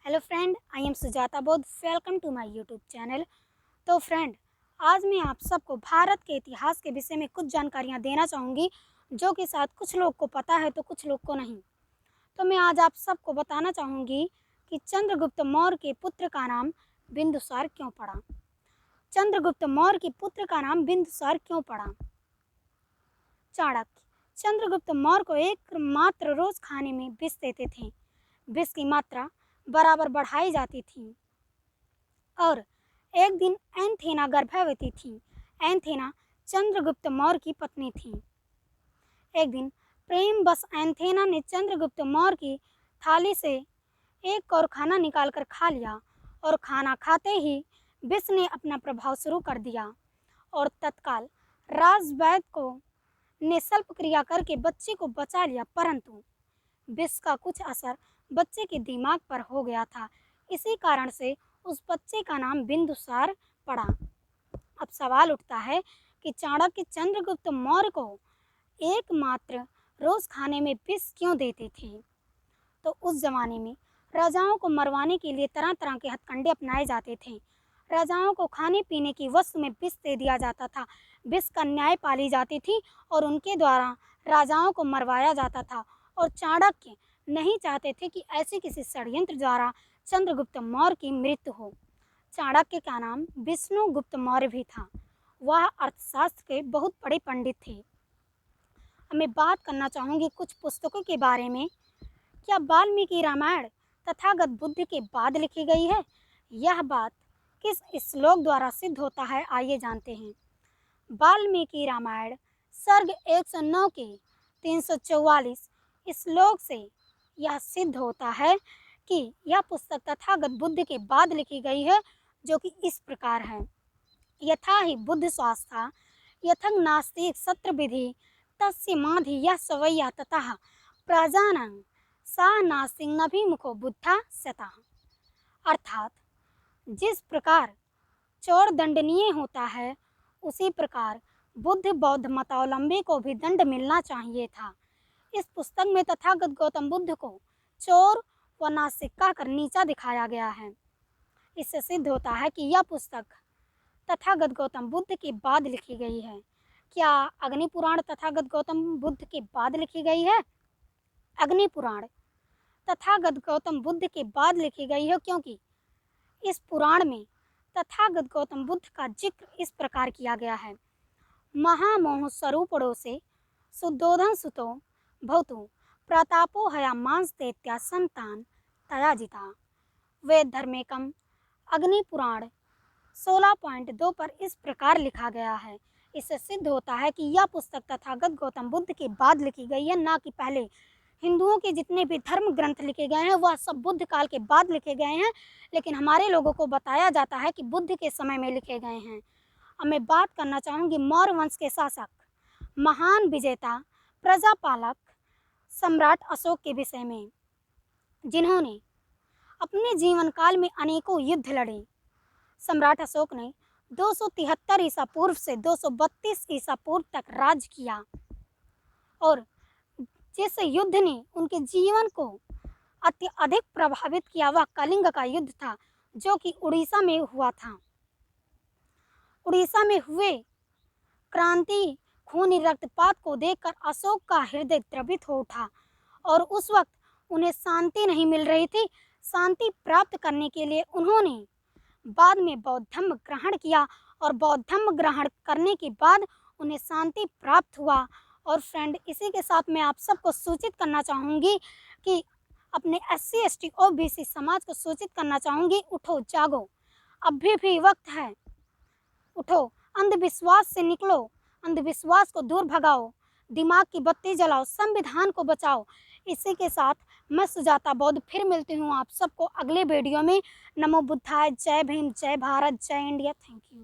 Hello friend, I am Sujata Bauddh. Welcome to my YouTube channel. तो friend, आज मैं आप सबको भारत के इतिहास के विषय में कुछ जानकारियां देना चाहूँगी, जो कि शायद कुछ लोग को पता है तो कुछ लोग को नहीं। तो मैं आज आप सबको बताना चाहूँगी कि चंद्रगुप्त मौर्य के पुत्र का नाम बिंदुसार क्यों पड़ा। चंद्रगुप्त मौर्य के पुत्र का नाम बिंदुसार क्यों पड़ा। चाणक्य चंद्रगुप्त मौर्य को एकमात्र रोज खाने में विष देते थे। विष की मात्रा बराबर बढ़ाई जाती थी और एक दिन एंथेना गर्भवती थी। एंथेना चंद्रगुप्त मौर्य की पत्नी थी। एक दिन प्रेम बस एंथेना ने चंद्रगुप्त मौर्य की थाली से एक कौर खाना निकालकर खा लिया और खाना खाते ही विष ने अपना प्रभाव शुरू कर दिया और तत्काल राजवैद्य को ने शल्य क्रिया करके बच्चे को बचा लिया, परंतु विष का कुछ असर बच्चे के दिमाग पर हो गया था। इसी कारण से उस बच्चे का नाम बिंदुसार पड़ा। अब सवाल उठता है कि चाणक्य चंद्रगुप्त मौर्य को एकमात्र रोज खाने में विष क्यों देते थे। तो उस जमाने में राजाओं को मरवाने के लिए तरह तरह के हथकंडे अपनाए जाते थे। राजाओं को खाने पीने की वस्तु में विष दे दिया जाता था। विष का न्याय पाली जाती थी और उनके द्वारा राजाओं को मरवाया जाता था। और चाणक्य नहीं चाहते थे कि ऐसे किसी षड्यंत्र द्वारा चंद्रगुप्त मौर्य की मृत्यु हो। चाणक्य का नाम विष्णुगुप्त मौर्य भी था। वह अर्थशास्त्र के बहुत बड़े पंडित थे। अब मैं बात करना चाहूँगी कुछ पुस्तकों के बारे में। क्या वाल्मीकि रामायण तथागत बुद्ध के बाद लिखी गई है? यह बात किस श्लोक द्वारा सिद्ध होता है, आइए जानते हैं। वाल्मीकि रामायण सर्ग 109 के 344 श्लोक से यह सिद्ध होता है कि यह पुस्तक तथागत बुद्ध के बाद लिखी गई है, जो कि इस प्रकार है। यथा ही बुद्ध स्वास्था यथं नास्ति सत्र विधि तस्य माधि यह सवैया ततः प्रजानं सा नास्तिंगभिमुखो बुद्धा सतः। अर्थात जिस प्रकार चोर दंडनीय होता है, उसी प्रकार बुद्ध बौद्ध मतावलंबी को भी दंड मिलना चाहिए था। इस पुस्तक में तथागत गौतम बुद्ध को चोर व नास्तिक कहकर नीचा दिखाया गया है। इससे सिद्ध होता है कि यह पुस्तक तथागत गौतम बुद्ध के बाद लिखी गई है। क्या अग्नि पुराण तथागत गौतम बुद्ध के बाद लिखी गई है? अग्नि पुराण तथागत गौतम बुद्ध के बाद लिखी गई है, क्योंकि इस पुराण में तथागत गौतम बुद्ध का जिक्र इस प्रकार किया गया है। महामोह स्वरूपड़ो से सुद्धोधन सुतो भवतु प्रतापो हया मांस दैत्या संतान तया जिता। वेद धर्मेकम अग्नि पुराण 16.2 पर इस प्रकार लिखा गया है। इससे सिद्ध होता है कि यह पुस्तक तथागत गौतम बुद्ध के बाद लिखी गई है, ना कि पहले। हिंदुओं के जितने भी धर्म ग्रंथ लिखे गए हैं वह सब बुद्ध काल के बाद लिखे गए हैं, लेकिन हमारे लोगों को बताया जाता है कि बुद्ध के समय में लिखे गए हैं। अब मैं बात करना चाहूँगी मौर्य वंश के शासक, महान विजेता, प्रजापालक सम्राट अशोक के विषय में, जिन्होंने अपने जीवन काल में अनेकों युद्ध लड़े। सम्राट अशोक ने 273 ईसा पूर्व से 232 ईसा पूर्व तक राज किया और जिस युद्ध ने उनके जीवन को अत्यधिक प्रभावित किया वह कलिंग का युद्ध था, जो कि उड़ीसा में हुआ था। उड़ीसा में हुए क्रांति खूनी रक्तपात को देखकर अशोक का हृदय द्रवित हो उठा और उस वक्त उन्हें शांति नहीं मिल रही थी। शांति प्राप्त करने के लिए उन्होंने बाद में बौद्ध धर्म ग्रहण किया और बौद्ध धर्म ग्रहण करने के बाद उन्हें शांति प्राप्त हुआ। और फ्रेंड, इसी के साथ मैं आप सबको सूचित करना चाहूँगी कि अपने SC ST OBC समाज को सूचित करना चाहूँगी, उठो जागो, अभी भी वक्त है। उठो, अंधविश्वास से निकलो, अंधविश्वास को दूर भगाओ, दिमाग की बत्ती जलाओ, संविधान को बचाओ। इसी के साथ मैं सुजाता बौद्ध फिर मिलती हूँ आप सबको अगले वीडियो में। नमो बुद्धाय, जय भीम, जय भारत, जय इंडिया। Thank you.